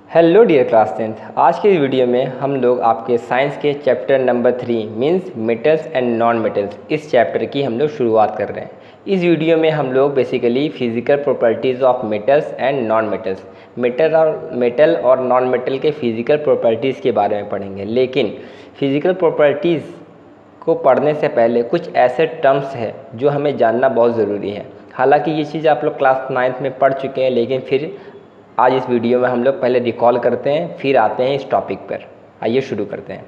Hello dear class 10th। आज के इस वीडियो में हम लोग आपके साइंस के chapter number 3 means metals and non metals इस चैप्टर की हम लोग शुरुआत कर रहे हैं। इस वीडियो में हम लोग basically physical properties of metals and non metals metal और नॉन मेटल के फिजिकल प्रॉपर्टीज़ के बारे में पढ़ेंगे। लेकिन फिजिकल प्रॉपर्टीज़ को पढ़ने से पहले कुछ ऐसे टर्म्स हैं जो हमें जानना बहुत ज़रूरी है। हालांकि ये चीज़ आप लोग क्लास 9th में पढ़ चुके हैं, लेकिन फिर आज इस वीडियो में हम लोग पहले रिकॉल करते हैं, फिर आते हैं इस टॉपिक पर। आइए शुरू करते हैं।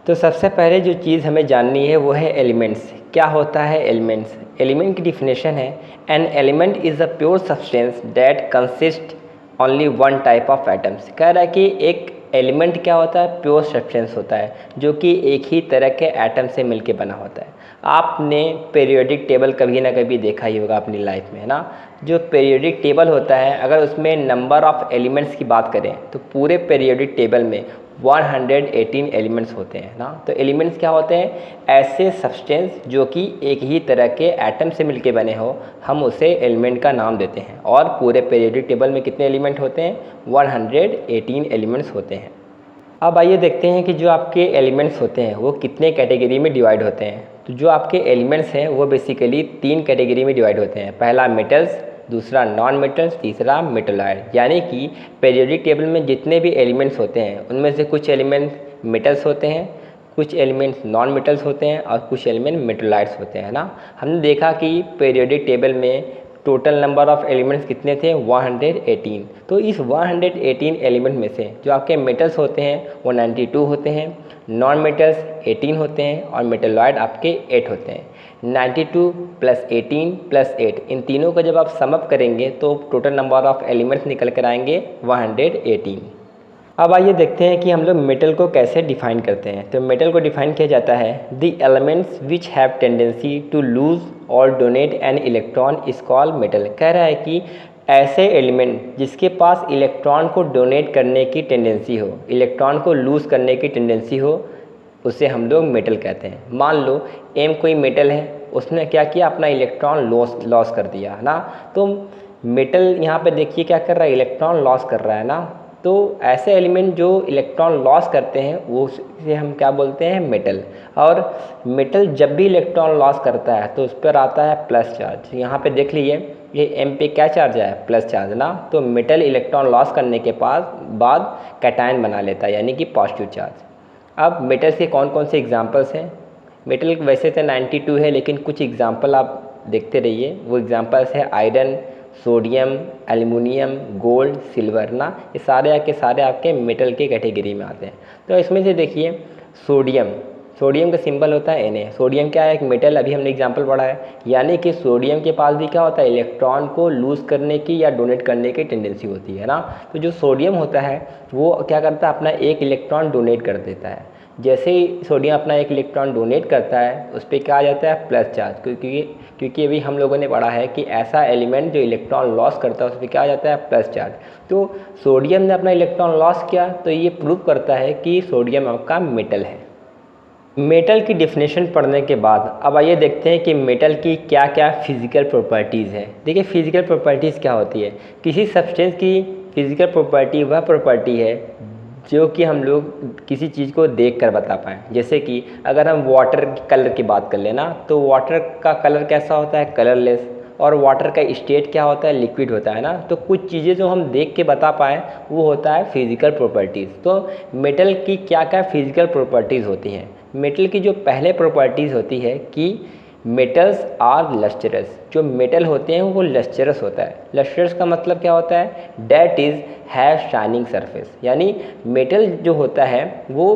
तो सबसे पहले जो चीज़ हमें जाननी है वो है एलिमेंट्स। क्या होता है एलिमेंट्स? एलिमेंट की डिफिनेशन है an element is a pure substance that consist only one type of atoms. कह रहा है कि एक एलिमेंट क्या होता है? प्योर सब्सटेंस होता है जो कि एक ही तरह के एटम से मिलके बना होता है। आपने पीरियोडिक टेबल कभी ना कभी देखा ही होगा अपनी लाइफ में, है ना। जो पीरियोडिक टेबल होता है, अगर उसमें नंबर ऑफ़ एलिमेंट्स की बात करें तो पूरे पीरियोडिक टेबल में 118 एलिमेंट्स होते हैं ना। तो एलिमेंट्स क्या होते हैं? ऐसे सब्सटेंस जो कि एक ही तरह के एटम से मिलके बने हो, हम उसे एलिमेंट का नाम देते हैं। और पूरे पीरियोडिक टेबल में कितने एलिमेंट होते हैं? 118 एलिमेंट्स होते हैं। अब आइए देखते हैं कि जो आपके एलिमेंट्स होते हैं वो कितने कैटेगरी में डिवाइड होते हैं। तो जो आपके एलिमेंट्स हैं वो बेसिकली 3 कैटेगरी में डिवाइड होते हैं। पहला मेटल्स, दूसरा नॉन मेटल्स, तीसरा मेटलॉइड। यानी कि पीरियोडिक टेबल में जितने भी एलिमेंट्स होते हैं उनमें से कुछ एलिमेंट्स मेटल्स होते हैं, कुछ एलिमेंट्स नॉन मेटल्स होते हैं और कुछ एलिमेंट मेटलॉइड्स होते हैं ना। हमने देखा कि पीरियोडिक टेबल में टोटल नंबर ऑफ़ एलिमेंट्स कितने थे? 118। तो इस 118 एलिमेंट में से जो आपके मेटल्स होते हैं वो 92 होते हैं, नॉन मेटल्स 18 होते हैं और मेटलॉइड आपके 8 होते हैं। 92 + 18 + 8, इन तीनों का जब आप सम अप करेंगे तो टोटल नंबर ऑफ़ एलिमेंट्स निकल कर आएंगे 118। अब आइए देखते हैं कि हम लोग मेटल को कैसे डिफाइन करते हैं। तो मेटल को डिफाइन किया जाता है the elements which have tendency to lose और donate an electron is called metal. कह रहा है कि ऐसे एलिमेंट जिसके पास इलेक्ट्रॉन को डोनेट करने की टेंडेंसी हो, इलेक्ट्रॉन को लूज़ करने की टेंडेंसी हो, उसे हम लोग मेटल कहते हैं। मान लो एम कोई मेटल है, उसने क्या किया? अपना इलेक्ट्रॉन लॉस कर दिया, है ना। तो मेटल यहाँ पे देखिए क्या कर रहा है? इलेक्ट्रॉन लॉस कर रहा है ना। तो ऐसे एलिमेंट जो इलेक्ट्रॉन लॉस करते हैं वो उसे हम क्या बोलते हैं? मेटल। और मेटल जब भी इलेक्ट्रॉन लॉस करता है तो उस पर आता है प्लस चार्ज। यहाँ पे देख लीजिए ये एम पे क्या चार्ज है? प्लस चार्ज ना। तो मेटल इलेक्ट्रॉन लॉस करने के बाद कैटायन बना लेता है, यानी कि पॉजिटिव चार्ज। अब मेटल्स के कौन कौन से एग्जांपल्स हैं? मेटल वैसे तो 92 है, लेकिन कुछ एग्जांपल आप देखते रहिए। वो एग्जांपल्स है iron, sodium, aluminium, gold, silver ना। ये सारे आपके मेटल के कैटेगरी में आते हैं। तो इसमें से देखिए सोडियम का सिंबल होता है Na। सोडियम क्या है? एक मेटल। अभी हमने एग्जांपल पढ़ा है। यानी कि सोडियम के पास भी क्या होता है? इलेक्ट्रॉन को लूज़ करने की या डोनेट करने की टेंडेंसी होती है ना। तो जो सोडियम होता है वो क्या करता है? अपना एक इलेक्ट्रॉन डोनेट कर देता है। जैसे ही सोडियम अपना एक इलेक्ट्रॉन डोनेट करता है उस पर क्या आ जाता है? Plus charge. क्योंकि अभी हम लोगों ने पढ़ा है कि ऐसा एलिमेंट जो इलेक्ट्रॉन लॉस करता है उस पर क्या आ जाता है? Plus charge. तो सोडियम ने अपना इलेक्ट्रॉन लॉस किया तो ये प्रूव करता है कि सोडियम आपका मेटल है। मेटल की डिफिनेशन पढ़ने के बाद अब आइए देखते हैं कि मेटल की क्या क्या फिजिकल प्रॉपर्टीज़ है। देखिए फिजिकल प्रॉपर्टीज़ क्या होती है? किसी सब्सटेंस की फिजिकल प्रॉपर्टी वह प्रॉपर्टी है जो कि हम लोग किसी चीज़ को देख कर बता पाएँ। जैसे कि अगर हम वाटर कलर की बात कर लेना तो वाटर का कलर कैसा होता है? कलरलेस। और वाटर का स्टेट क्या होता है? लिक्विड होता है ना। तो कुछ चीज़ें जो हम देख के बता पाएँ वो होता है फिजिकल प्रॉपर्टीज़। तो मेटल की क्या क्या फिजिकल प्रॉपर्टीज़ होती हैं? मेटल की जो पहले प्रॉपर्टीज़ होती है कि मेटल्स आर लस्टरस। जो मेटल होते हैं वो लस्टरस होता है। लस्टरस का मतलब क्या होता है? That is have shining surface. यानी मेटल जो होता है वो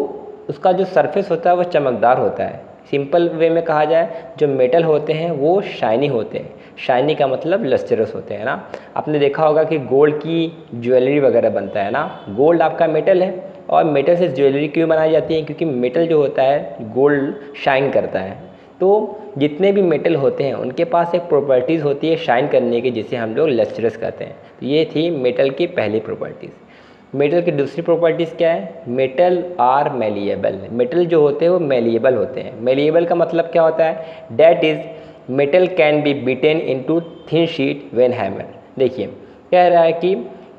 उसका जो सरफेस होता है वो चमकदार होता है। सिंपल वे में कहा जाए जो मेटल होते हैं वो शाइनी होते हैं। शाइनी का मतलब लस्टरस होते हैं ना। आपने देखा होगा कि गोल्ड की ज्वेलरी वगैरह बनता है ना। गोल्ड आपका मेटल है और मेटल से ज्वेलरी क्यों बनाई जाती है? क्योंकि मेटल जो होता है गोल्ड शाइन करता है। तो जितने भी मेटल होते हैं उनके पास एक प्रॉपर्टीज़ होती है शाइन करने की, जिसे हम लोग लस्टरस कहते हैं। तो ये थी मेटल की पहली प्रॉपर्टीज़। मेटल की दूसरी प्रॉपर्टीज़ क्या है? Metal are malleable. मेटल जो होते हैं वो मेलिएबल होते हैं। मेलिएबल का मतलब क्या होता है? That is metal can be beaten into thin sheet when hammer. देखिए कह रहा है कि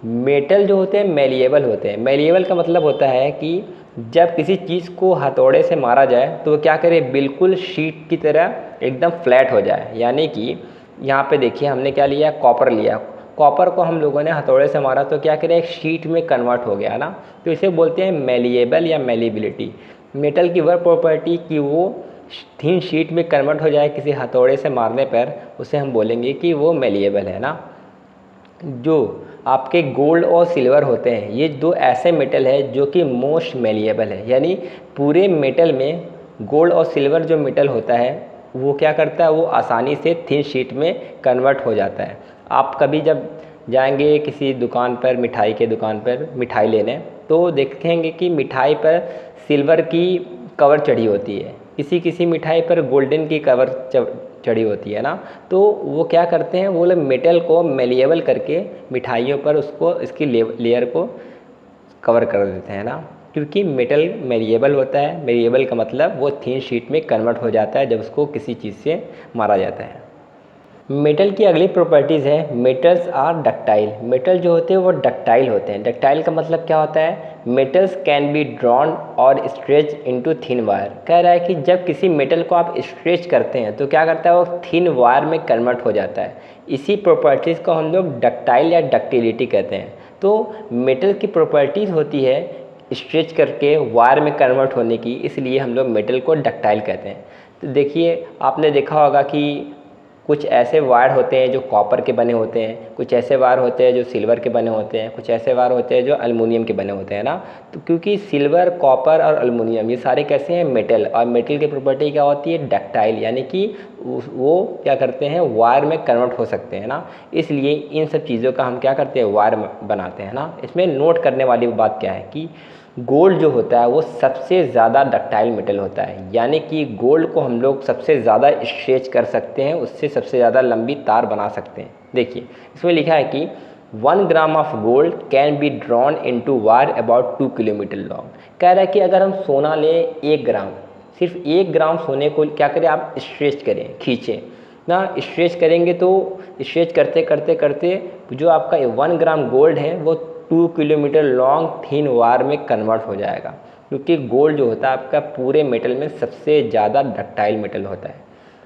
मेटल जो होते हैं मेलिएबल होते हैं। मेलिएबल का मतलब होता है कि जब किसी चीज़ को हथौड़े से मारा जाए तो वो क्या करे, बिल्कुल शीट की तरह एकदम फ्लैट हो जाए। यानी कि यहाँ पे देखिए हमने क्या लिया, कॉपर लिया। कॉपर को हम लोगों ने हथौड़े से मारा तो क्या करे, एक शीट में कन्वर्ट हो गया ना, तो इसे बोलते हैं मेलिएबल या मेलिबिलिटी। मेटल की वह प्रॉपर्टी कि वो थिन शीट में कन्वर्ट हो जाए किसी हथौड़े से मारने पर, उसे हम बोलेंगे कि वो मेलिएबल है ना। जो आपके गोल्ड और सिल्वर होते हैं, ये दो ऐसे मेटल है जो कि मोस्ट मेलिएबल है। यानी पूरे मेटल में गोल्ड और सिल्वर जो मेटल होता है वो क्या करता है, वो आसानी से थिन शीट में कन्वर्ट हो जाता है। आप कभी जब जाएंगे किसी दुकान पर, मिठाई के दुकान पर मिठाई लेने, तो देखेंगे कि मिठाई पर सिल्वर की कवर चढ़ी होती है, किसी किसी मिठाई पर गोल्डन की कवर चढ़ी होती है ना। तो वो क्या करते हैं, वो लोग मेटल को मेलिएबल करके मिठाइयों पर उसको इसकी लेयर को कवर कर देते हैं ना, क्योंकि मेटल मेलिएबल होता है। मेलिएबल का मतलब वो थिन शीट में कन्वर्ट हो जाता है जब उसको किसी चीज़ से मारा जाता है। मेटल की अगली प्रॉपर्टीज़ है, मेटल्स आर डक्टाइल। मेटल जो होते हैं वो डक्टाइल होते हैं। डक्टाइल का मतलब क्या होता है, मेटल्स कैन बी ड्रॉन और स्ट्रेच इनटू थिन वायर। कह रहा है कि जब किसी मेटल को आप स्ट्रेच करते हैं तो क्या करता है, वो थिन वायर में कन्वर्ट हो जाता है। इसी प्रॉपर्टीज़ को हम लोग डक्टाइल या डक्टिलिटी कहते हैं। तो मेटल की प्रॉपर्टीज़ होती है स्ट्रेच करके वायर में कन्वर्ट होने की, इसलिए हम लोग मेटल को डक्टाइल कहते हैं। तो देखिए आपने देखा होगा कि कुछ ऐसे वायर होते हैं जो कॉपर के बने होते हैं, कुछ ऐसे वायर होते हैं जो सिल्वर के बने होते हैं, कुछ ऐसे वायर होते हैं जो एल्युमिनियम के बने होते हैं ना। तो क्योंकि सिल्वर, कॉपर और एल्युमिनियम ये सारे कैसे हैं, मेटल, और मेटल की प्रॉपर्टी क्या होती है, डक्टाइल, यानी कि वो क्या करते हैं, वायर में कन्वर्ट हो सकते हैं ना। इसलिए इन सब चीज़ों का हम क्या करते हैं, वायर बनाते हैं ना। इसमें नोट करने वाली बात क्या है कि गोल्ड जो होता है वो सबसे ज़्यादा डक्टाइल मेटल होता है। यानी कि गोल्ड को हम लोग सबसे ज़्यादा स्ट्रेच कर सकते हैं, उससे सबसे ज़्यादा लंबी तार बना सकते हैं। देखिए इसमें लिखा है कि 1 gram of gold can be drawn into wire about 2 kilometre long. कह रहा है कि अगर हम सोना लें 1 ग्राम, सिर्फ 1 ग्राम सोने को क्या करें, आप स्ट्रेच करें, खींचें ना। स्ट्रेच करेंगे तो स्ट्रेच करते करते करते जो आपका 1 ग्राम गोल्ड है वो 2 किलोमीटर लॉन्ग थिन वायर में कन्वर्ट हो जाएगा, क्योंकि गोल्ड जो होता है आपका पूरे मेटल में सबसे ज़्यादा डक्टाइल मेटल होता है।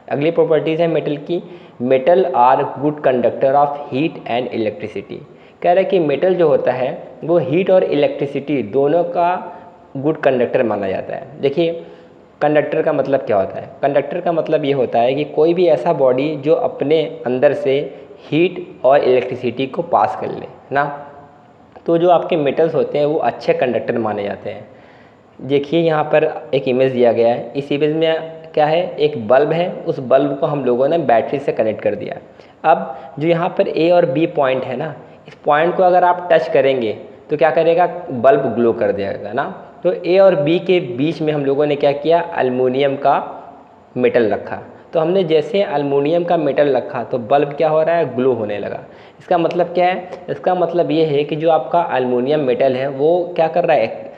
अगली प्रॉपर्टीज़ है मेटल की, metal are good conductor of heat and electricity. कह रहा है कि मेटल जो होता है वो हीट और इलेक्ट्रिसिटी दोनों का गुड कंडक्टर माना जाता है। देखिए कंडक्टर का मतलब क्या होता है, कंडक्टर का मतलब ये होता है कि कोई भी ऐसा बॉडी जो अपने अंदर से हीट और इलेक्ट्रिसिटी को पास कर ले ना। तो जो आपके मेटल्स होते हैं वो अच्छे कंडक्टर माने जाते हैं। देखिए यहाँ पर एक इमेज दिया गया है, इस इमेज में क्या है, एक बल्ब है, उस बल्ब को हम लोगों ने बैटरी से कनेक्ट कर दिया। अब जो यहाँ पर ए और बी पॉइंट है ना, इस पॉइंट को अगर आप टच करेंगे तो क्या करेगा, बल्ब ग्लो कर देगा ना। तो ए और बी के बीच में हम लोगों ने क्या किया, एल्युमिनियम का मेटल रखा। तो हमने जैसे एल्युमिनियम का मेटल रखा तो बल्ब क्या हो रहा है, ग्लो होने लगा। इसका मतलब क्या है, इसका मतलब ये है कि जो आपका एल्युमिनियम मेटल है वो क्या कर रहा है,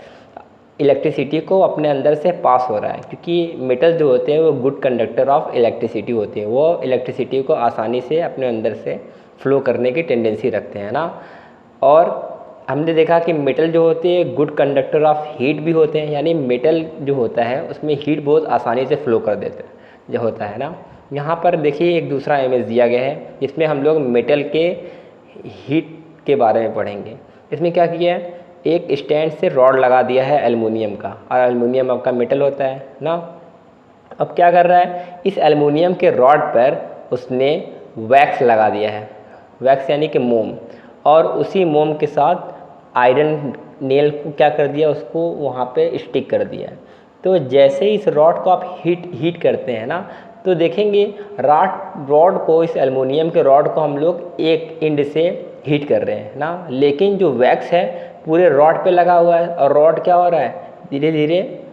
इलेक्ट्रिसिटी को अपने अंदर से पास हो रहा है, क्योंकि मेटल जो होते हैं वो गुड कंडक्टर ऑफ इलेक्ट्रिसिटी होते हैं। वो इलेक्ट्रिसिटी को आसानी से अपने अंदर से फ्लो करने की टेंडेंसी रखते हैं ना। और हमने देखा कि मेटल जो होते हैं गुड कंडक्टर ऑफ हीट भी होते हैं, यानी मेटल जो होता है उसमें हीट बहुत आसानी से फ्लो कर देते हैं जो होता है ना। यहाँ पर देखिए एक दूसरा इमेज दिया गया है जिसमें हम लोग मेटल के हीट के बारे में पढ़ेंगे। इसमें क्या किया है, एक स्टैंड से रॉड लगा दिया है एल्युमिनियम का, और एल्युमिनियम आपका मेटल होता है ना। अब क्या कर रहा है, इस एल्युमिनियम के रॉड पर उसने वैक्स लगा दिया है, वैक्स यानी कि मोम, और उसी मोम के साथ आयरन नेल को क्या कर दिया, उसको वहाँ पे स्टिक कर दिया है। तो जैसे ही इस रॉड को आप हीट करते हैं ना, तो देखेंगे रॉड को, इस एल्युमिनियम के रॉड को हम लोग एक एंड से हीट कर रहे हैं ना, लेकिन जो वैक्स है पूरे रॉड पे लगा हुआ है, और रॉड क्या हो रहा है, धीरे धीरे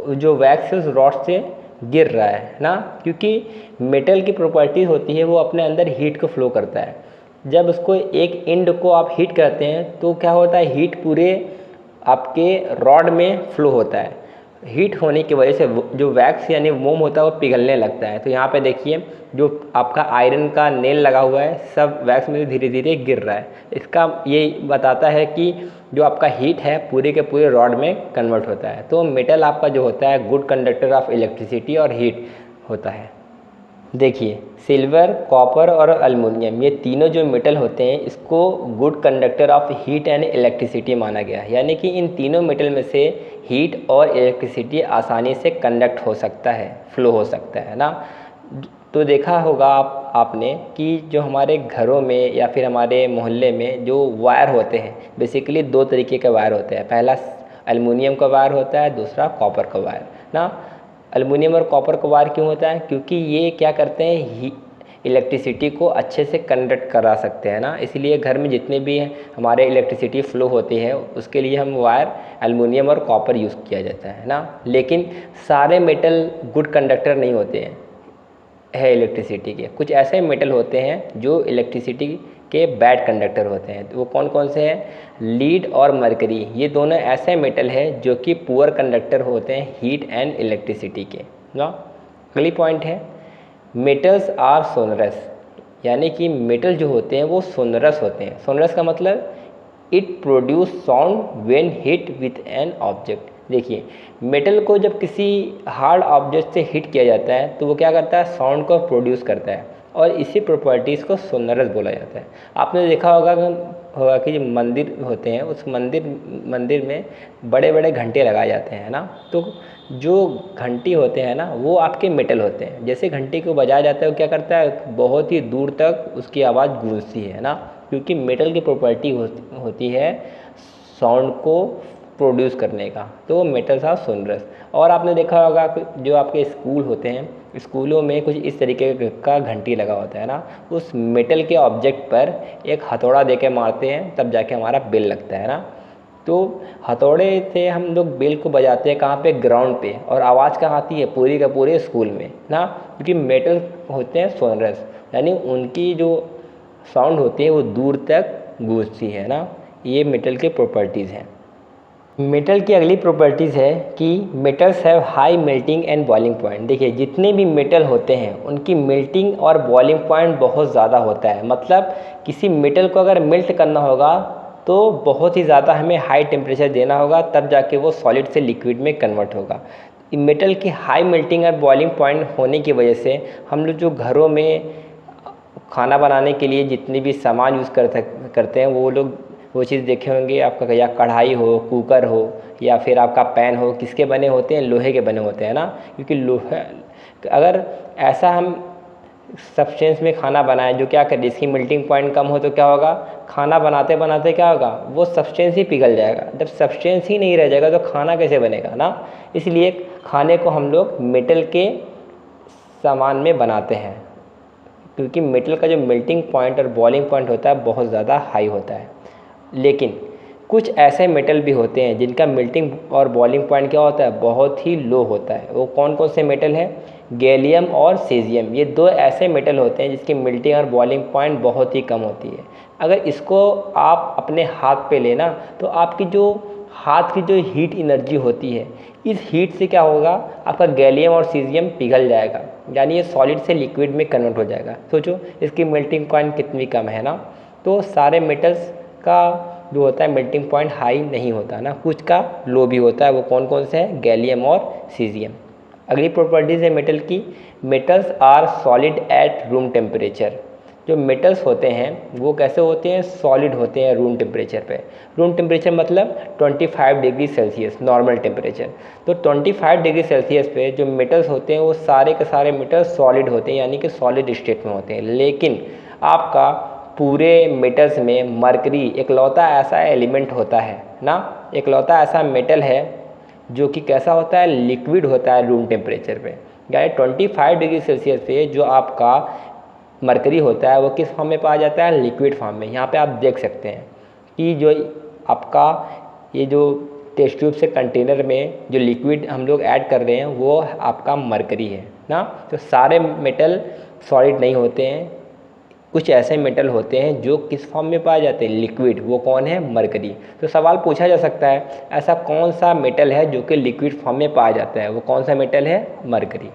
जो वैक्स है उस रॉड से गिर रहा है ना। क्योंकि मेटल की प्रॉपर्टी होती है वो अपने अंदर हीट को फ्लो करता है। जब उसको एक एंड को आप हीट करते हैं तो क्या होता है, हीट पूरे आपके रॉड में फ्लो होता है। हीट होने की वजह से जो वैक्स यानी मोम होता है वो पिघलने लगता है। तो यहाँ पे देखिए जो आपका आयरन का नेल लगा हुआ है सब वैक्स में धीरे धीरे गिर रहा है। इसका ये बताता है कि जो आपका हीट है पूरे के पूरे रॉड में कन्वर्ट होता है। तो मेटल आपका जो होता है गुड कंडक्टर ऑफ इलेक्ट्रिसिटी और हीट होता है। देखिए सिल्वर, कॉपर और अल्मुनियम ये तीनों जो मेटल होते हैं इसको good conductor of heat and electricity माना गया है। यानी कि इन तीनों मेटल में से हीट और इलेक्ट्रिसिटी आसानी से कंडक्ट हो सकता है, फ्लो हो सकता है ना। तो देखा होगा आपने कि जो हमारे घरों में या फिर हमारे मोहल्ले में जो वायर होते हैं बेसिकली दो तरीके के वायर होते हैं। पहला अल्मुनियम का वायर होता है, दूसरा कॉपर का वायर ना। एल्युमिनियम और कॉपर का वायर क्यों होता है? क्योंकि ये क्या करते हैं इलेक्ट्रिसिटी को अच्छे से कंडक्ट करा सकते हैं ना। इसलिए घर में जितने भी हमारे इलेक्ट्रिसिटी फ्लो होती है उसके लिए हम वायर एल्युमिनियम और कॉपर यूज़ किया जाता है ना। लेकिन सारे मेटल गुड कंडक्टर नहीं होते हैं इलेक्ट्रिसिटी के। कुछ ऐसे मेटल होते हैं जो इलेक्ट्रिसिटी के बैड कंडक्टर होते हैं। तो वो कौन कौन से हैं? लीड और मरकरी, ये दोनों ऐसे मेटल हैं जो कि पुअर कंडक्टर होते हैं हीट एंड इलेक्ट्रिसिटी के ना। अगली पॉइंट है मेटल्स आर सोनरस, यानी कि मेटल जो होते हैं वो सोनरस होते हैं। सोनरस का मतलब it produce sound when hit with an object. देखिए मेटल को जब किसी हार्ड ऑब्जेक्ट से हिट किया जाता है तो वो क्या करता है? साउंड को प्रोड्यूस करता है और इसी प्रॉपर्टीज़ को सोनरस बोला जाता है। आपने देखा होगा कि जो मंदिर होते हैं उस मंदिर में बड़े बड़े घंटे लगाए जाते हैं ना। तो जो घंटी होते हैं ना वो आपके मेटल होते हैं। जैसे घंटी को बजाया जाता है वो क्या करता है? बहुत ही दूर तक उसकी आवाज़ गूंजती है ना, क्योंकि मेटल की प्रॉपर्टी होती है साउंड को प्रोड्यूस करने का। तो मेटल्स आर सोनरस। और आपने देखा होगा जो आपके स्कूल होते हैं, स्कूलों में कुछ इस तरीके का घंटी लगा होता है ना। उस मेटल के ऑब्जेक्ट पर एक हथौड़ा दे के मारते हैं तब जाके हमारा बेल लगता है ना। तो हथौड़े से हम लोग बेल को बजाते हैं कहाँ पे? ग्राउंड पे। और आवाज़ कहाँ आती है? पूरी का पूरे स्कूल में ना, क्योंकि मेटल होते हैं सोनरस, यानी उनकी जो साउंड होती है वो दूर तक गूंजती है ना। ये मेटल के प्रॉपर्टीज़ हैं। मेटल की अगली प्रॉपर्टीज़ है कि metals have high melting and boiling point. देखिए जितने भी मेटल होते हैं उनकी मेल्टिंग और बॉइलिंग पॉइंट बहुत ज़्यादा होता है। मतलब किसी मेटल को अगर मेल्ट करना होगा तो बहुत ही ज़्यादा हमें हाई टेम्परेचर देना होगा तब जाके वो सॉलिड से लिक्विड में कन्वर्ट होगा। मेटल की हाई मेल्टिंग और बॉइलिंग पॉइंट होने की वजह से हम लोग जो घरों में खाना बनाने के लिए जितने भी सामान यूज़ करते हैं वो लोग वो चीज़ देखे होंगे आपका, या कढ़ाई हो, कुकर हो या फिर आपका पैन हो, किसके बने होते हैं? लोहे के बने होते हैं ना। क्योंकि लोहे अगर ऐसा हम सब्सटेंस में खाना बनाएं जो क्या करे, इसकी मेल्टिंग पॉइंट कम हो तो क्या होगा? खाना बनाते बनाते क्या होगा? वो सब्सटेंस ही पिघल जाएगा। जब सब्सटेंस ही नहीं रह जाएगा तो खाना कैसे बनेगा ना। इसलिए खाने को हम लोग मेटल के सामान में बनाते हैं, क्योंकि मेटल का जो मेल्टिंग पॉइंट और बॉइलिंग पॉइंट होता है बहुत ज़्यादा हाई होता है। लेकिन कुछ ऐसे मेटल भी होते हैं जिनका मेल्टिंग और बॉइलिंग पॉइंट क्या होता है? बहुत ही लो होता है। वो कौन कौन से मेटल हैं? गैलियम और सीजियम। ये दो ऐसे मेटल होते हैं जिसकी मेल्टिंग और बॉइलिंग पॉइंट बहुत ही कम होती है। अगर इसको आप अपने हाथ पे लेना तो आपकी जो हाथ की जो हीट एनर्जी होती है, इस हीट से क्या होगा? आपका गैलियम और सीजियम पिघल जाएगा, यानी ये सॉलिड से लिक्विड में कन्वर्ट हो जाएगा। सोचो इसकी मेल्टिंग पॉइंट कितनी कम है ना। तो सारे मेटल्स का जो होता है मेल्टिंग पॉइंट हाई नहीं होता ना, कुछ का लो भी होता है। वो कौन कौन से हैं? गैलियम और सीजियम। अगली प्रॉपर्टीज़ है मेटल की, metals are solid at room temperature. जो मेटल्स होते हैं वो कैसे होते हैं? सॉलिड होते हैं रूम टेम्परेचर पे। रूम टेम्परेचर मतलब 25 डिग्री सेल्सियस नॉर्मल टेम्परेचर। तो 25 डिग्री सेल्सियस पे जो मेटल्स होते हैं वो सारे के सारे मेटल्स सॉलिड होते हैं, यानी कि सॉलिड स्टेट में होते हैं। लेकिन आपका पूरे मेटल्स में मरकरी इकलौता ऐसा एलिमेंट होता है ना, इकलौता ऐसा मेटल है जो कि कैसा होता है? लिक्विड होता है रूम टेम्परेचर पे। यानी 25 डिग्री सेल्सियस पे जो आपका मरकरी होता है वो किस फॉर्म में पाया जाता है? लिक्विड फॉर्म में। यहाँ पे आप देख सकते हैं कि जो आपका ये जो टेस्ट ट्यूब से कंटेनर में जो लिक्विड हम लोग ऐड कर रहे हैं वो आपका मरकरी है ना। तो सारे मेटल सॉलिड नहीं होते हैं, कुछ ऐसे मेटल होते हैं जो किस फॉर्म में पाए जाते हैं, लिक्विड। वो कौन है, मरकरी। तो सवाल पूछा जा सकता है ऐसा कौन सा मेटल है जो कि लिक्विड फॉर्म में पाया जाता है, वो कौन सा मेटल है, मरकरी।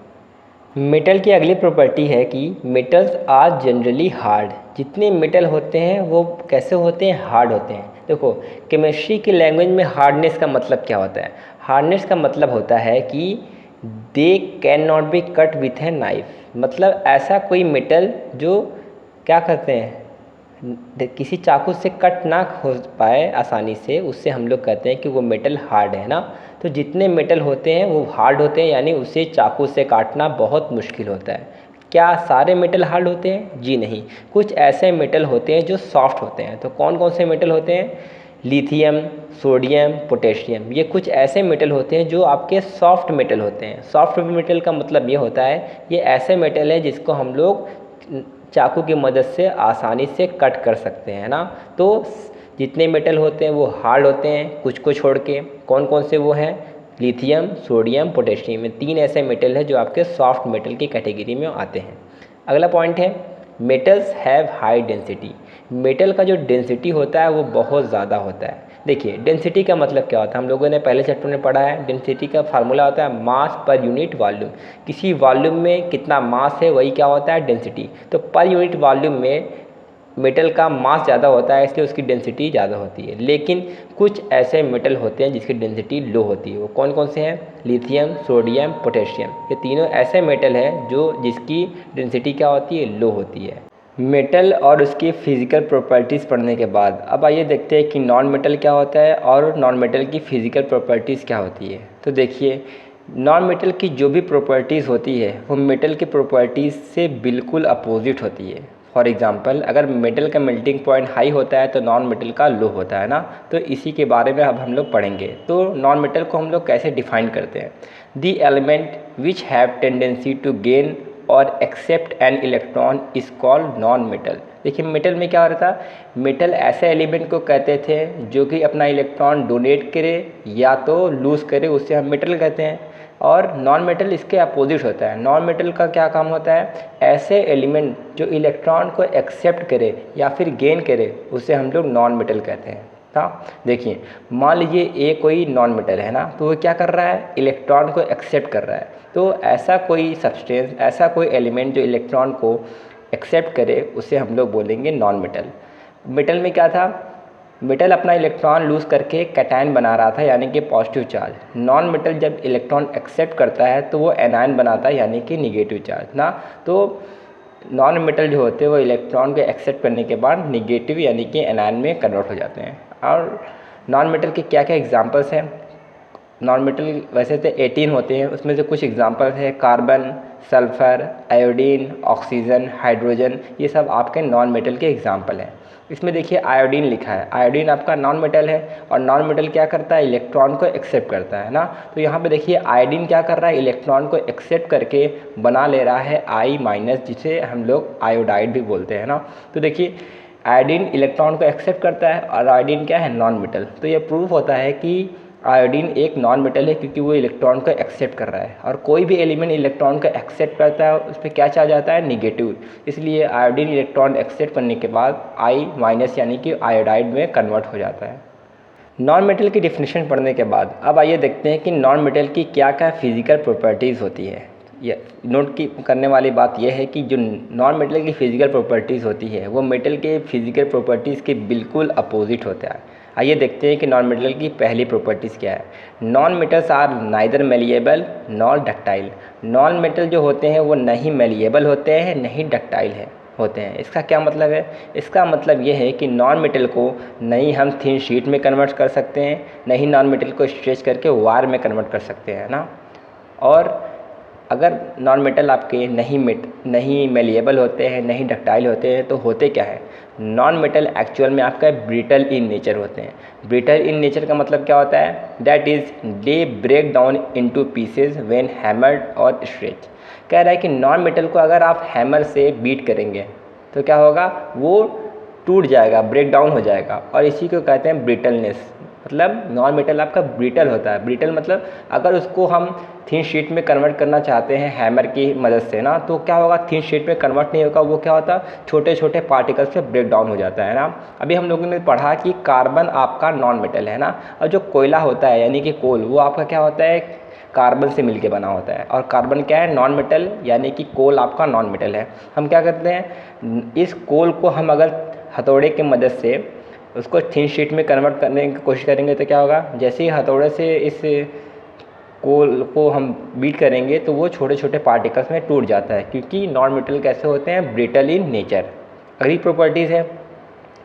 मेटल की अगली प्रॉपर्टी है कि मेटल्स आर जनरली हार्ड। जितने मेटल होते हैं वो कैसे होते हैं, हार्ड होते हैं। देखो केमिस्ट्री की लैंग्वेज में हार्डनेस का मतलब क्या होता है, हार्डनेस का मतलब होता है कि they can not be cut with a knife. मतलब ऐसा कोई मेटल जो क्या करते हैं, किसी चाकू से कट ना हो पाए आसानी से, उससे हम लोग कहते हैं कि वो मेटल हार्ड है ना। तो जितने मेटल होते हैं वो हार्ड होते हैं, यानी उसे चाकू से काटना बहुत मुश्किल होता है। क्या सारे मेटल हार्ड होते हैं, जी नहीं। कुछ ऐसे मेटल होते हैं जो सॉफ्ट होते हैं। तो कौन कौन से मेटल होते हैं, लिथियम, सोडियम, पोटेशियम। ये कुछ ऐसे मेटल होते हैं जो आपके सॉफ्ट मेटल होते हैं। सॉफ्ट मेटल का मतलब ये होता है ये ऐसे मेटल है जिसको हम लोग चाकू की मदद से आसानी से कट कर सकते हैं ना। तो जितने मेटल होते हैं वो हार्ड होते हैं, कुछ को छोड़ के। कौन कौन से वो हैं, लिथियम, सोडियम, पोटेशियम। ये 3 ऐसे मेटल हैं जो आपके सॉफ्ट मेटल की कैटेगरी में आते हैं। अगला पॉइंट है metals have high density. Metal का जो डेंसिटी होता है वो बहुत ज़्यादा होता है। देखिए डेंसिटी का मतलब क्या होता है, हम लोगों ने पहले चैप्टर में पढ़ा है। डेंसिटी का फार्मूला होता है मास पर यूनिट वॉल्यूम। किसी वॉल्यूम में कितना मास है वही क्या होता है, डेंसिटी। तो पर यूनिट वॉल्यूम में मेटल का मास ज़्यादा होता है, इसलिए उसकी डेंसिटी ज़्यादा होती है। लेकिन कुछ ऐसे मेटल होते हैं जिसकी डेंसिटी लो होती है। वो कौन कौन से हैं, लिथियम, सोडियम, पोटेशियम। ये तीनों ऐसे मेटल हैं जो जिसकी डेंसिटी क्या होती है, लो होती है। मेटल और उसकी फ़िज़िकल प्रॉपर्टीज़ पढ़ने के बाद अब आइए देखते हैं कि नॉन मेटल क्या होता है और नॉन मेटल की फ़िज़िकल प्रॉपर्टीज़ क्या होती है। तो देखिए नॉन मेटल की जो भी प्रॉपर्टीज़ होती है वो मेटल की प्रॉपर्टीज़ से बिल्कुल अपोजिट होती है। फॉर एग्ज़ाम्पल अगर मेटल का मेल्टिंग पॉइंट हाई होता है तो नॉन मेटल का लो होता है ना। तो इसी के बारे में अब हम लोग पढ़ेंगे। तो नॉन मेटल को हम लोग कैसे डिफ़ाइन करते हैं, the element which have tendency to gain और accept an electron is called non metal. देखिए मेटल में क्या हो रहा था, मेटल ऐसे एलिमेंट को कहते थे जो कि अपना इलेक्ट्रॉन डोनेट करे या तो लूज़ करे, उससे हम मेटल कहते हैं। और नॉन मेटल इसके अपोजिट होता है। नॉन मेटल का क्या काम होता है, ऐसे एलिमेंट जो इलेक्ट्रॉन को एक्सेप्ट करे या फिर गेन करे उसे हम लोग नॉन मेटल कहते हैं। हाँ देखिए मान लीजिए ए कोई नॉन मेटल है ना, तो वो क्या कर रहा है, इलेक्ट्रॉन को एक्सेप्ट कर रहा है। तो ऐसा कोई सब्सटेंस, ऐसा कोई एलिमेंट जो इलेक्ट्रॉन को एक्सेप्ट करे उसे हम लोग बोलेंगे नॉन मेटल। मेटल में क्या था, मेटल अपना इलेक्ट्रॉन लूज़ करके कैटायन बना रहा था यानी कि पॉजिटिव चार्ज। नॉन मेटल जब इलेक्ट्रॉन एक्सेप्ट करता है तो वो एनायन बनाता है यानी कि निगेटिव चार्ज ना। तो नॉन मेटल जो होते हैं वो इलेक्ट्रॉन को एक्सेप्ट करने के बाद निगेटिव यानी कि एनायन में कन्वर्ट हो जाते हैं। और नॉन मेटल के क्या क्या एग्जांपल्स हैं, नॉन मेटल वैसे तो 18 होते हैं, उसमें से कुछ एग्जांपल्स है carbon, sulphur, iodine, oxygen, hydrogen. ये सब आपके नॉन मेटल के एग्जांपल हैं। इसमें देखिए आयोडीन लिखा है, आयोडीन आपका नॉन मेटल है। और नॉन मेटल क्या करता है, इलेक्ट्रॉन को एक्सेप्ट करता है ना। तो यहाँ पे देखिए आयोडीन क्या कर रहा है, इलेक्ट्रॉन को एक्सेप्ट करके बना ले रहा है I-, जिसे हम लोग आयोडाइड भी बोलते हैं ना। तो देखिए आयोडीन इलेक्ट्रॉन को एक्सेप्ट करता है और आयोडीन क्या है, नॉन मेटल। तो ये प्रूफ होता है कि आयोडीन एक नॉन मेटल है क्योंकि वो इलेक्ट्रॉन को एक्सेप्ट कर रहा है। और कोई भी एलिमेंट इलेक्ट्रॉन को एक्सेप्ट करता है उस पर क्या चार्ज आता है, निगेटिव। इसलिए आयोडीन इलेक्ट्रॉन एक्सेप्ट करने के बाद I- यानी कि आयोडाइड में कन्वर्ट हो जाता है। नॉन मेटल की डिफिनेशन पढ़ने के बाद अब आइए देखते हैं कि नॉन मेटल की क्या क्या फिजिकल प्रॉपर्टीज़ होती है। ये नोट की करने वाली बात यह है कि जो नॉन मेटल की फिजिकल प्रॉपर्टीज़ होती है वो मेटल के फिजिकल प्रॉपर्टीज़ के बिल्कुल अपोजिट होता है। आइए देखते हैं कि नॉन मेटल की पहली प्रॉपर्टीज़ क्या है। Non metals are neither malleable nor ductile. Non metal जो होते हैं वो नहीं मेलिएबल होते हैं नहीं डक्टाइल होते हैं। इसका क्या मतलब है, इसका मतलब ये है कि नॉन मेटल को नहीं हम थिन शीट में कन्वर्ट कर सकते हैं, नहीं नॉन मेटल को स्ट्रेच करके वायर में कन्वर्ट कर सकते हैं ना। और अगर नॉन मेटल आपके नहीं मेलिएबल होते हैं नहीं डक्टाइल होते हैं तो होते क्या है, नॉन मेटल एक्चुअल में आपका ब्रिटल इन नेचर होते हैं। ब्रिटल इन नेचर का मतलब क्या होता है, that is they break down into pieces when hammered और स्ट्रेच। कह रहा है कि नॉन मेटल को अगर आप हैमर से बीट करेंगे तो क्या होगा, वो टूट जाएगा, ब्रेक डाउन हो जाएगा। और इसी को कहते हैं ब्रिटलनेस, मतलब नॉन मेटल आपका ब्रिटल होता है। ब्रिटल मतलब अगर उसको हम थिन शीट में कन्वर्ट करना चाहते हैं हैमर की मदद से ना, तो क्या होगा, थिन शीट में कन्वर्ट नहीं होगा, वो क्या होता है छोटे छोटे पार्टिकल्स से ब्रेक डाउन हो जाता है ना। अभी हम लोगों ने पढ़ा कि कार्बन आपका नॉन मेटल है ना, और जो कोयला होता है यानी कि कोल, वो आपका क्या होता है, कार्बन से मिलके बना होता है। और कार्बन क्या है, नॉन मेटल, यानी कि कोल आपका नॉन मेटल है। हम क्या करते हैं, इस कोल को हम अगर हथौड़े की मदद से उसको थिन शीट में कन्वर्ट करने की कोशिश करेंगे तो क्या होगा, जैसे ही हथौड़े से इस कोल को हम बीट करेंगे तो वो छोटे छोटे पार्टिकल्स में टूट जाता है, क्योंकि नॉन मेटल कैसे होते हैं, ब्रिटल इन नेचर। अगली प्रॉपर्टीज़ है,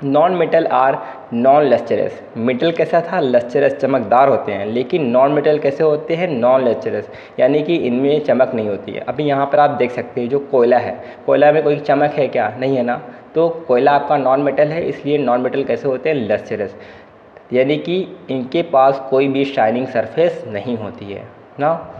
non metal are non lustrous. Metal कैसा था, लस्चरस, चमकदार होते हैं, लेकिन नॉन मेटल कैसे होते हैं, नॉन लस्चरस, यानी कि इनमें चमक नहीं होती है। अभी यहाँ पर आप देख सकते हैं जो कोयला है, कोयला में कोई चमक है क्या, नहीं है ना, तो कोयला आपका नॉन मेटल है, इसलिए नॉन मेटल कैसे होते हैं, लस्चरस, यानी कि इनके पास कोई भी शाइनिंग सरफेस नहीं होती है ना।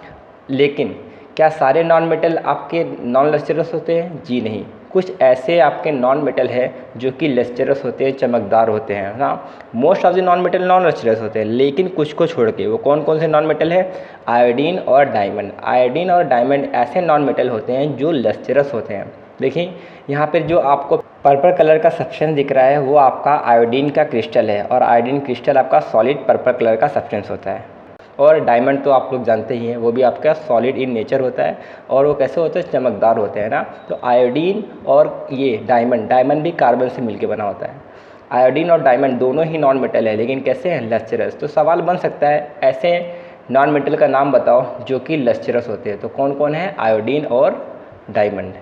लेकिन क्या सारे नॉन मेटल आपके नॉन लस्चरस होते हैं, जी नहीं, कुछ ऐसे आपके नॉन मेटल है जो कि लस्चरस होते हैं, चमकदार होते हैं ना। Most of the non metal non lustrous होते हैं, लेकिन कुछ को छोड़ के। वो कौन कौन से नॉन मेटल है, आयोडीन और डायमंड। आयोडीन और डायमंड ऐसे नॉन मेटल होते हैं जो लस्चरस होते हैं। देखिए यहाँ पर जो आपको पर्पल कलर का सब्सटेंस दिख रहा है वो आपका आयोडीन का क्रिस्टल है, और आयोडीन क्रिस्टल आपका सॉलिड पर्पल कलर का सब्सटेंस होता है। और डायमंड तो आप लोग जानते ही हैं, वो भी आपका सॉलिड इन नेचर होता है, और वो कैसे होते हैं, चमकदार होते हैं ना। तो आयोडीन और ये डायमंड भी कार्बन से मिलके बना होता है। आयोडीन और डायमंड दोनों ही नॉन मेटल है, लेकिन कैसे हैं, लस्चरस। तो सवाल बन सकता है ऐसे नॉन मेटल का नाम बताओ जो कि लस्चरस होते हैं, तो कौन कौन है, आयोडीन और डायमंड।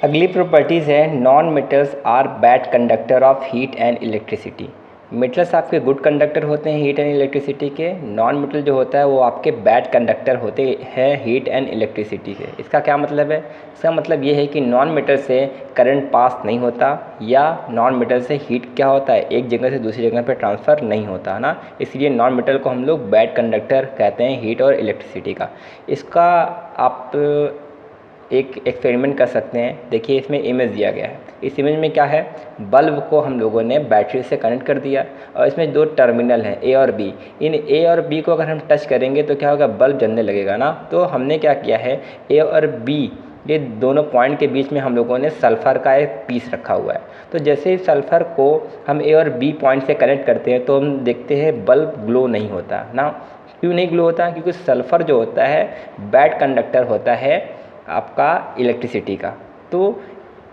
अगली प्रॉपर्टीज़ है, non metals are bad conductor of heat and electricity. Metals आपके गुड कंडक्टर होते हैं हीट एंड इलेक्ट्रिसिटी के, नॉन मेटल जो होता है वो आपके बैड कंडक्टर होते हैं हीट एंड इलेक्ट्रिसिटी के। इसका क्या मतलब है, इसका मतलब ये है कि नॉन मेटल से करंट पास नहीं होता, या नॉन मेटल से हीट क्या होता है, एक जगह से दूसरी जगह पे ट्रांसफ़र नहीं होता ना, इसलिए नॉन मेटल को हम लोग बैड कंडक्टर कहते हैं हीट और इलेक्ट्रिसिटी का। इसका आप एक एक्सपेरिमेंट कर सकते हैं। देखिए इसमें इमेज दिया गया है, इस इमेज में क्या है, बल्ब को हम लोगों ने बैटरी से कनेक्ट कर दिया, और इसमें दो टर्मिनल हैं ए और बी। इन ए और बी को अगर हम टच करेंगे तो क्या होगा, बल्ब जलने लगेगा ना। तो हमने क्या किया है, ए और बी ये दोनों पॉइंट के बीच में हम लोगों ने सल्फ़र का एक पीस रखा हुआ है। तो जैसे ही सल्फ़र को हम ए और बी पॉइंट से कनेक्ट करते हैं तो हम देखते हैं बल्ब ग्लो नहीं होता ना। क्यों नहीं ग्लो होता, क्योंकि सल्फ़र जो होता है बैड कंडक्टर होता है आपका इलेक्ट्रिसिटी का। तो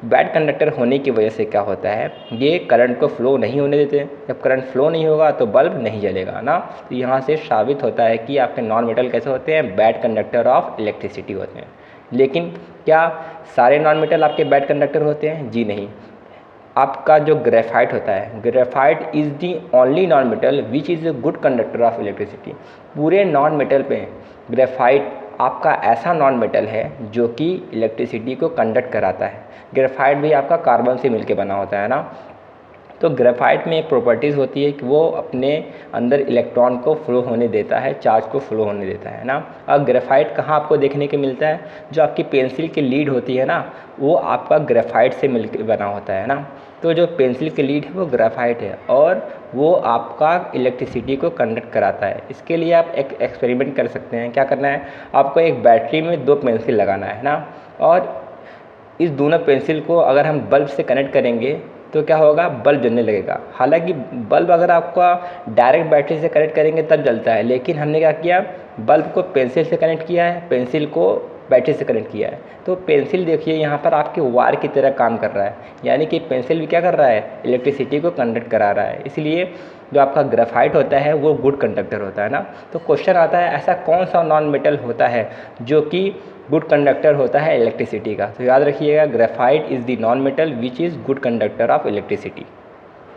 बैड कंडक्टर होने की वजह से क्या होता है, ये करंट को फ्लो नहीं होने देते। जब करंट फ्लो नहीं होगा तो बल्ब नहीं जलेगा ना। तो यहाँ से साबित होता है कि आपके नॉन मेटल कैसे होते हैं, बैड कंडक्टर ऑफ इलेक्ट्रिसिटी होते हैं। लेकिन क्या सारे नॉन मेटल आपके बैड कंडक्टर होते हैं, जी नहीं। आपका जो ग्रेफाइट होता है, graphite is the only non metal which is a good conductor of electricity. पूरे नॉन मेटल पे ग्रेफाइट आपका ऐसा नॉन मेटल है जो कि इलेक्ट्रिसिटी को कंडक्ट कराता है। ग्रेफाइट भी आपका कार्बन से मिलके बना होता है ना। तो ग्रेफाइट में एक प्रॉपर्टीज़ होती है कि वो अपने अंदर इलेक्ट्रॉन को फ्लो होने देता है, चार्ज को फ्लो होने देता है ना। अब ग्रेफाइट कहाँ आपको देखने को मिलता है, जो आपकी पेंसिल की लीड होती है ना, वो आपका ग्रेफाइट से मिलकर बना होता है ना। तो जो पेंसिल की लीड है वो ग्रेफाइट है, और वो आपका इलेक्ट्रिसिटी को कंडक्ट कराता है। इसके लिए आप एक एक्सपेरिमेंट कर सकते हैं। क्या करना है, आपको एक बैटरी में दो पेंसिल लगाना है ना, और इस दोनों पेंसिल को अगर हम बल्ब से कनेक्ट करेंगे तो क्या होगा, बल्ब जलने लगेगा। हालांकि बल्ब अगर आपका डायरेक्ट बैटरी से कनेक्ट करेंगे तब जलता है, लेकिन हमने क्या किया, बल्ब को पेंसिल से कनेक्ट किया है, पेंसिल को बैटरी से कनेक्ट किया है। तो पेंसिल देखिए यहाँ पर आपके वायर की तरह काम कर रहा है, यानी कि पेंसिल भी क्या कर रहा है, इलेक्ट्रिसिटी को कंडक्ट करा रहा है। इसलिए जो आपका ग्रेफाइट होता है वो गुड कंडक्टर होता है ना। तो क्वेश्चन आता है ऐसा कौन सा नॉन मेटल होता है जो कि गुड कंडक्टर होता है इलेक्ट्रिसिटी का। तो याद रखिएगा, graphite is the non metal which is good conductor of electricity.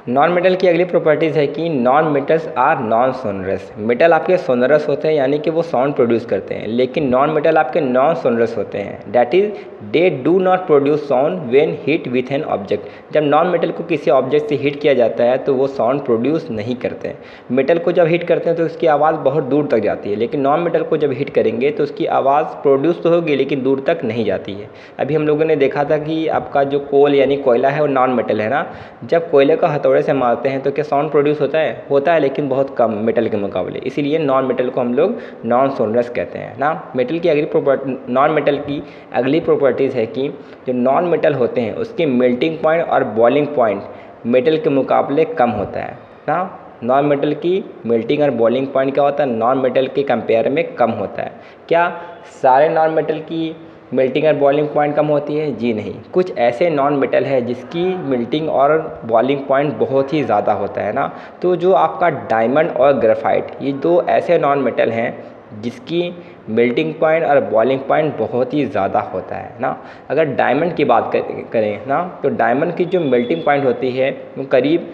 Non metal की अगली प्रॉपर्टीज़ है कि non metals are non sonorous. Metal आपके सोनरस होते हैं, यानी कि वो साउंड प्रोड्यूस करते हैं, लेकिन नॉन मेटल आपके नॉन सोनरस होते हैं। That is they do not produce sound when hit with an object. जब नॉन मेटल को किसी ऑब्जेक्ट से हिट किया जाता है तो वो साउंड प्रोड्यूस नहीं करते हैं। मेटल को जब हिट करते हैं तो उसकी आवाज़ बहुत दूर तक जाती है, लेकिन नॉन मेटल को जब हिट करेंगे तो उसकी आवाज़ प्रोड्यूस तो होगी लेकिन दूर तक नहीं जाती है। अभी हम लोगों ने देखा था कि आपका जो कोल यानी कोयला है वो नॉन मेटल है ना। जब कोयले का हथौड़ा हथौड़े से मारते हैं तो क्या साउंड प्रोड्यूस होता है लेकिन बहुत कम मेटल के मुकाबले, इसीलिए नॉन मेटल को हम लोग नॉन सोनरस कहते हैं ना। नॉन मेटल की अगली प्रॉपर्टीज़ है कि जो नॉन मेटल होते हैं उसकी मेल्टिंग पॉइंट और बॉइलिंग पॉइंट मेटल के मुकाबले कम होता है ना। नॉन मेटल की मेल्टिंग और बॉइलिंग पॉइंट क्या होता है, नॉन मेटल के कंपेयर में कम होता है। क्या सारे नॉन मेटल की मेल्टिंग और बॉइलिंग पॉइंट कम होती है? जी नहीं, कुछ ऐसे नॉन मेटल है जिसकी मेल्टिंग और बॉइलिंग पॉइंट बहुत ही ज़्यादा होता है ना। तो जो आपका डायमंड और ग्रेफाइट, ये दो ऐसे नॉन मेटल हैं जिसकी मेल्टिंग पॉइंट और बॉइलिंग पॉइंट बहुत ही ज़्यादा होता है ना। अगर डायमंड की बात करें ना, तो डायमंड की जो मेल्टिंग पॉइंट होती है वो करीब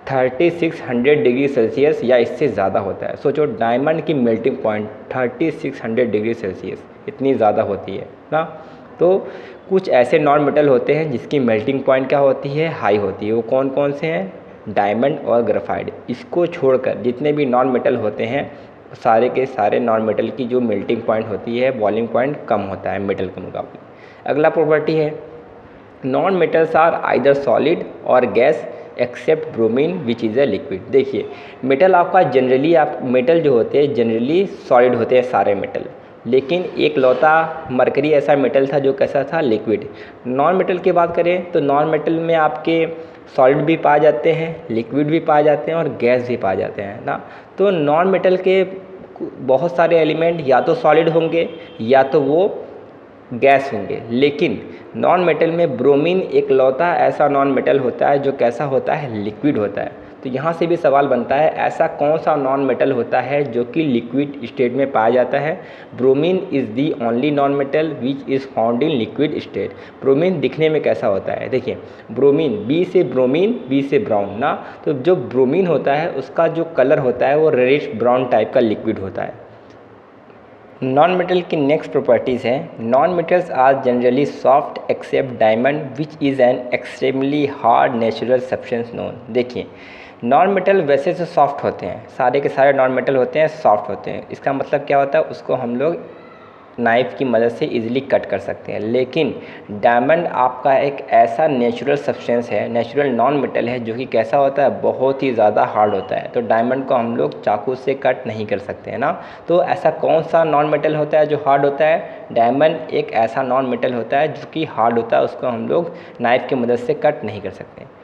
3600 डिग्री सेल्सियस या इससे ज़्यादा होता है। सोचो, डायमंड की मेल्टिंग पॉइंट 3600 डिग्री सेल्सियस इतनी ज़्यादा होती है ना। तो कुछ ऐसे नॉन मेटल होते हैं जिसकी मेल्टिंग पॉइंट क्या होती है, हाई होती है। वो कौन कौन से हैं? डायमंड और ग्रेफाइट। इसको छोड़कर जितने भी नॉन मेटल होते हैं सारे के सारे नॉन मेटल की जो मेल्टिंग पॉइंट होती है, बॉइलिंग पॉइंट कम होता है मेटल के मुकाबले। अगला प्रॉपर्टी है non metals are either solid और gas except bromine which is a liquid. देखिए, मेटल आपका जनरली मेटल जो होते हैं जनरली सॉलिड होते हैं सारे मेटल, लेकिन एक लौता मरकरी ऐसा मेटल था जो कैसा था, लिक्विड। नॉन मेटल की बात करें तो नॉन मेटल में आपके सॉलिड भी पाए जाते हैं, लिक्विड भी पाए जाते हैं और गैस भी पाए जाते हैं ना। तो नॉन मेटल के बहुत सारे एलिमेंट या तो सॉलिड होंगे या तो वो गैस होंगे, लेकिन नॉन मेटल में ब्रोमीन एक लौता ऐसा नॉन मेटल होता है जो कैसा होता है, लिक्विड होता है। तो यहाँ से भी सवाल बनता है, ऐसा कौन सा नॉन मेटल होता है जो कि लिक्विड स्टेट में पाया जाता है? Bromine is the only non metal which is found in liquid state. Bromine दिखने में कैसा होता है? देखिए, ब्रोमीन बी से ब्राउन ना। तो जो ब्रोमीन होता है उसका जो कलर होता है वो रेडिश ब्राउन टाइप का लिक्विड होता है। नॉन मेटल की नेक्स्ट प्रॉपर्टीज़ हैं, non metals are generally soft except diamond which is an extremely hard natural substance known. देखिए, नॉन मेटल वैसे तो सॉफ्ट होते हैं, सारे के सारे नॉन मेटल होते हैं सॉफ्ट होते हैं। इसका मतलब क्या होता है, उसको हम लोग नाइफ़ की मदद से इजीली कट कर सकते हैं। लेकिन डायमंड आपका एक ऐसा नेचुरल सब्सटेंस है, नेचुरल नॉन मेटल है जो कि कैसा होता है, बहुत ही ज़्यादा हार्ड होता है। तो डायमंड को हम लोग चाकू से कट नहीं कर सकते हैं ना। तो ऐसा कौन सा नॉन मेटल होता है जो हार्ड होता है? डायमंड एक ऐसा नॉन मेटल होता है जो कि हार्ड होता है, उसको हम लोग नाइफ़ की मदद से कट नहीं कर सकते।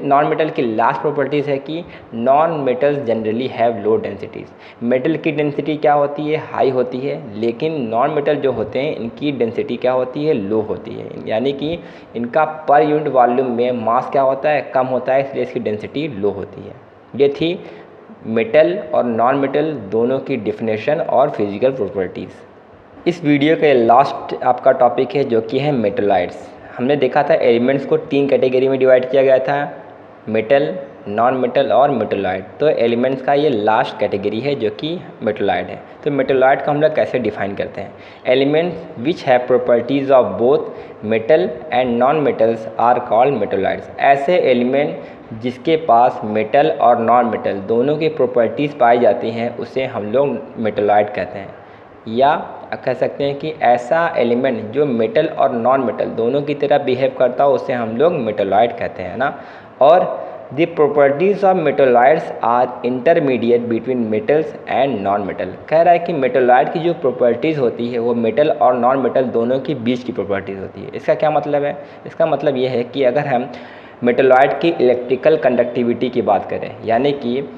नॉन मेटल की लास्ट प्रॉपर्टीज़ है कि non metals generally have low densities. Metal की डेंसिटी क्या होती है, हाई होती है, लेकिन नॉन मेटल जो होते हैं इनकी डेंसिटी क्या होती है, लो होती है। यानी कि इनका पर यूनिट वॉल्यूम में मास क्या होता है, कम होता है, इसलिए इसकी डेंसिटी लो होती है। ये थी मेटल और नॉन मेटल दोनों की डिफिनेशन और फिजिकल प्रॉपर्टीज़। इस वीडियो का लास्ट आपका टॉपिक है जो कि है मेटलॉइड्स। हमने देखा था एलिमेंट्स को 3 कैटेगरी में डिवाइड किया गया था, मेटल, नॉन मेटल और मेटलॉइड। तो एलिमेंट्स का ये लास्ट कैटेगरी है जो कि मेटलॉइड है। तो मेटलॉइड को हम लोग कैसे डिफाइन करते हैं? Elements which have properties of both metal and non metals are called metalloids. ऐसे एलिमेंट जिसके पास मेटल और नॉन मेटल दोनों की प्रॉपर्टीज़ पाई जाती हैं उसे हम लोग मेटलॉइड कहते हैं। या कह सकते हैं कि ऐसा एलिमेंट जो मेटल और नॉन मेटल दोनों की तरह बिहेव करता हो उसे हम लोग मेटलॉइड कहते हैं ना। और the properties of metalloids are intermediate between metals and non metal. कह रहा है कि मेटलॉइड की जो प्रॉपर्टीज़ होती है वो मेटल और नॉन मेटल दोनों की बीच की प्रॉपर्टीज़ होती है। इसका क्या मतलब है? इसका मतलब ये है कि अगर हम मेटलॉइड की इलेक्ट्रिकल कंडक्टिविटी की बात करें, यानी कि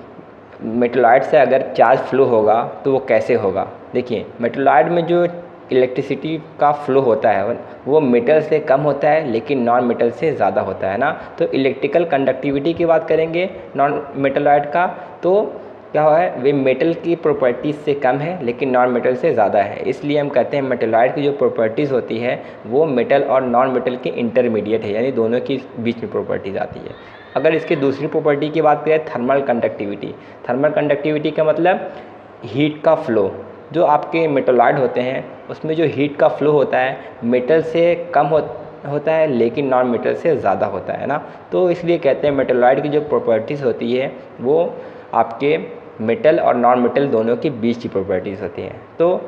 मेटलॉइड से अगर चार्ज फ्लो होगा तो वो कैसे होगा? देखिए, मेटलॉइड में जो इलेक्ट्रिसिटी का फ्लो होता है वो मेटल से कम होता है लेकिन नॉन मेटल से ज़्यादा होता है ना। तो इलेक्ट्रिकल कंडक्टिविटी की बात करेंगे नॉन मेटलॉइड का, तो क्या है, वे मेटल की प्रॉपर्टीज़ से कम है लेकिन नॉन मेटल से ज़्यादा है। इसलिए हम कहते हैं मेटलॉइड की जो प्रॉपर्टीज़ होती है वो मेटल और नॉन मेटल की इंटरमीडिएट है, यानी दोनों की बीच में प्रॉपर्टीज़ आती है। अगर इसकी दूसरी प्रॉपर्टी की बात करें, थर्मल कंडक्टिविटी। थर्मल कंडक्टिविटी का मतलब हीट का फ्लो। जो आपके मेटलॉइड होते हैं उसमें जो हीट का फ्लो होता है मेटल से कम होता है लेकिन नॉन मेटल से ज़्यादा होता है ना। तो इसलिए कहते हैं मेटलॉइड की जो प्रॉपर्टीज़ होती है वो आपके मेटल और नॉन मेटल दोनों की बीच की प्रॉपर्टीज़ होती हैं। तो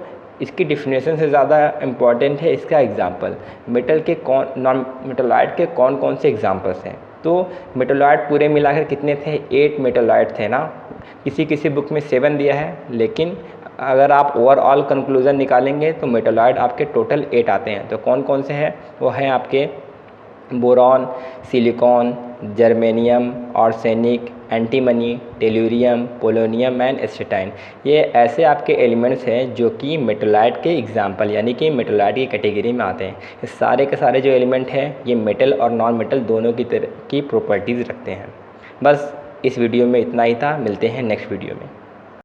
इसकी डिफिनेशन से ज़्यादा इम्पॉर्टेंट है इसका एग्जाम्पल। मेटलॉइड के कौन कौन से एग्जाम्पल्स हैं? तो मेटलॉइड पूरे मिलाकर कितने थे, 8 मेटलॉइड थे ना। किसी किसी बुक में 7 दिया है, लेकिन अगर आप ओवरऑल कंक्लूज़न निकालेंगे तो मेटलॉइड आपके टोटल 8 आते हैं। तो कौन कौन से हैं, वो हैं आपके boron, silicon, germanium, arsenic, antimony, tellurium, polonium and astatine. ये ऐसे आपके एलिमेंट्स हैं जो कि मेटलॉइड के एग्जाम्पल यानी कि मेटलॉइड की कैटेगरी में आते हैं। ये सारे के सारे जो एलिमेंट हैं ये मेटल और नॉन मेटल दोनों की तरह की प्रॉपर्टीज़ रखते हैं। बस इस वीडियो में इतना ही था, मिलते हैं नेक्स्ट वीडियो में।